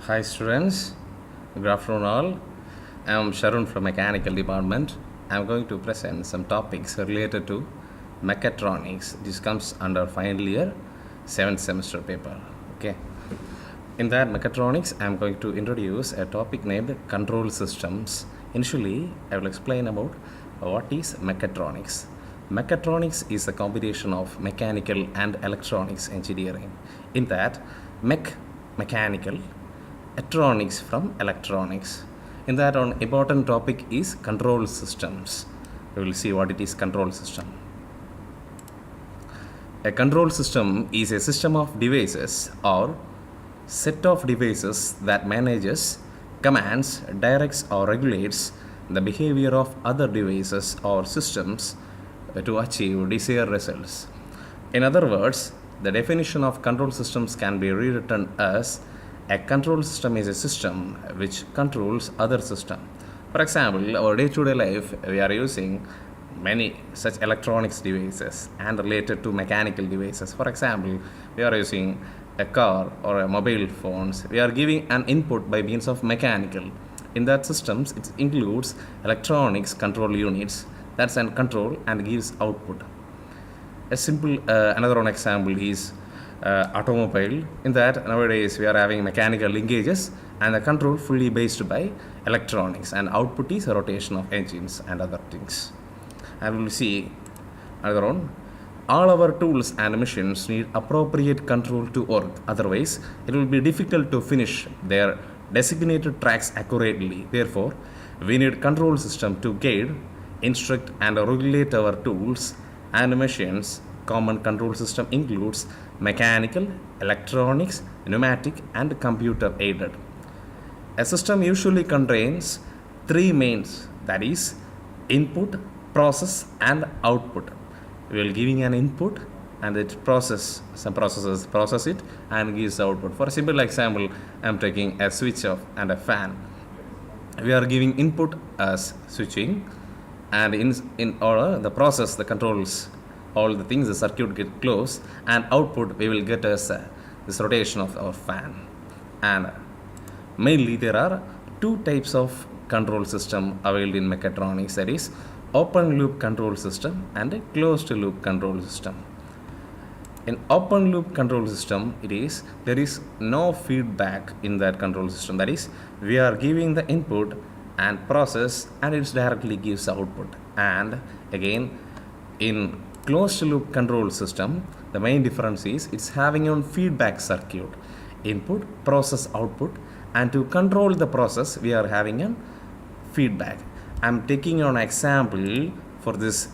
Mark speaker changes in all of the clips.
Speaker 1: Hi students, good afternoon all. I am Sharun from Mechanical Department. I am going to present some topics related to mechatronics. This comes under final year 7th semester paper. Okay. In that mechatronics, I am going to introduce a topic named control systems. Initially, I will explain about what is mechatronics. Mechatronics is a combination of mechanical and electronics engineering. In that, mechanical, electronics from electronics. In that, one important topic is control systems. We will see what it is control system. A control system is a system of devices or set of devices that manages, commands, directs or regulates the behavior of other devices or systems to achieve desired results. In other words, the definition of control systems can be rewritten as a control system is a system which controls other system. For example, our day-to-day life, we are using many such electronics devices and related to mechanical devices. For example, we are using a car or a mobile phones. We are giving an input by means of mechanical. In that systems, it includes electronics control units that's an control and gives output. A simple another one example is automobile. In that, nowadays we are having mechanical linkages and the control fully based by electronics, and output is a rotation of engines and other things. And we will see another one. All our tools and machines need appropriate control to work, otherwise it will be difficult to finish their designated tracks accurately. Therefore, we need control system to guide, instruct and regulate our tools and machines. Common control system includes mechanical, electronics, pneumatic and computer aided. A system usually contains three mains, that is input, process and output. We will giving an input and it some processes process it and gives output. For a simple example, I am taking a switch off and a fan. We are giving input as switching, and in order the process, the controls all the things, the circuit get closed, and output we will get as this rotation of our fan. And mainly there are two types of control system available in mechatronics, that is open loop control system and a closed loop control system. In open loop control system, there is no feedback in that control system, that is we are giving the input and process and it directly gives output. And again, in closed loop control system, the main difference is it's having a feedback circuit, input, process, output, and to control the process we are having a feedback. I'm taking an example for this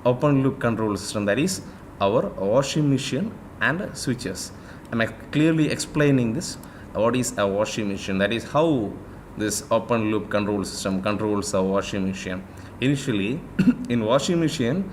Speaker 1: open loop control system, that is our washing machine and switches. I'm clearly explaining this, what is a washing machine, that is how this open loop control system controls a washing machine. Initially in washing machine,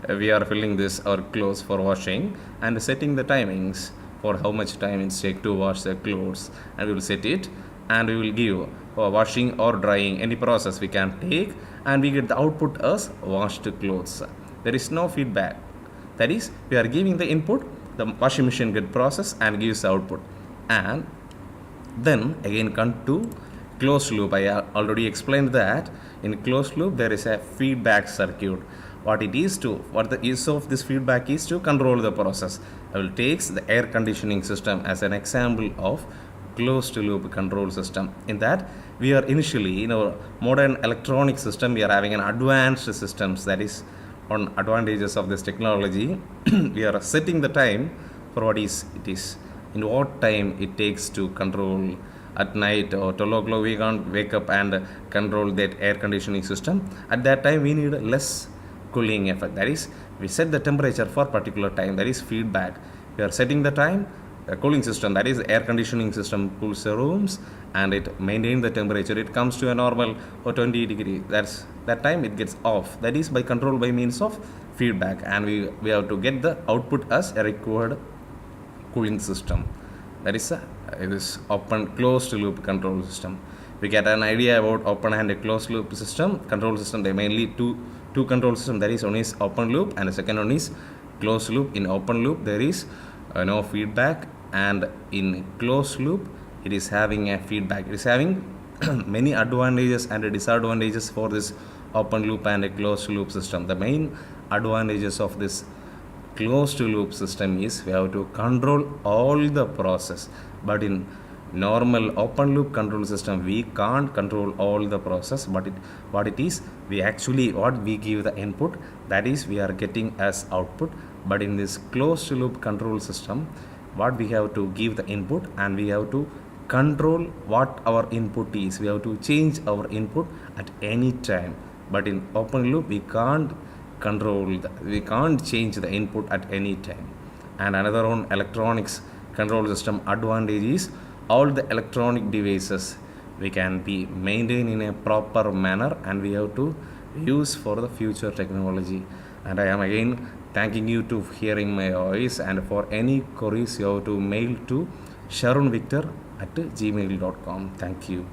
Speaker 1: we are filling this our clothes for washing and setting the timings for how much time it takes to wash the clothes, and we will set it and we will give washing or drying, any process we can take, and we get the output as washed clothes. There is no feedback, that is we are giving the input, the washing machine get process and gives the output. And then again come to closed loop. I already explained that in closed loop there is a feedback circuit. What the use of this feedback is to control the process. I will take the air conditioning system as an example of closed loop control system. In that, we are initially in our modern electronic system, we are having an advanced systems, that is on advantages of this technology. We are setting the time for what is in what time it takes to control. At night or 12 o'clock we can't wake up and control that air conditioning system. At that time we need less cooling effect, that is we set the temperature for particular time, that is feedback. We are setting the time, the cooling system, that is air conditioning system cools the rooms and it maintains the temperature, it comes to a normal or 20 degree, that's that time it gets off, that is by control by means of feedback. And we have to get the output as a required cooling system, that is this open closed loop control system. We get an idea about open and a closed loop system control system. They mainly two control system, that is one is open loop and the second one is closed loop. In open loop there is no feedback, and in closed loop it is having a feedback. It is having many advantages and disadvantages for this open loop and a closed loop system. The main advantages of this closed loop system is we have to control all the process, but in normal open loop control system we can't control all the process, but what it is, we actually what we give the input, that is we are getting as output. But in this closed loop control system, what we have to give the input and we have to control what our input is. We have to change our input at any time. But in open loop we can't we can't change the input at any time. And another one electronics control system advantage is all the electronic devices we can be maintained in a proper manner, and we have to use for the future technology. And I am again thanking you to hearing my voice, and for any queries you have to mail to sharonvictor@gmail.com. Thank you.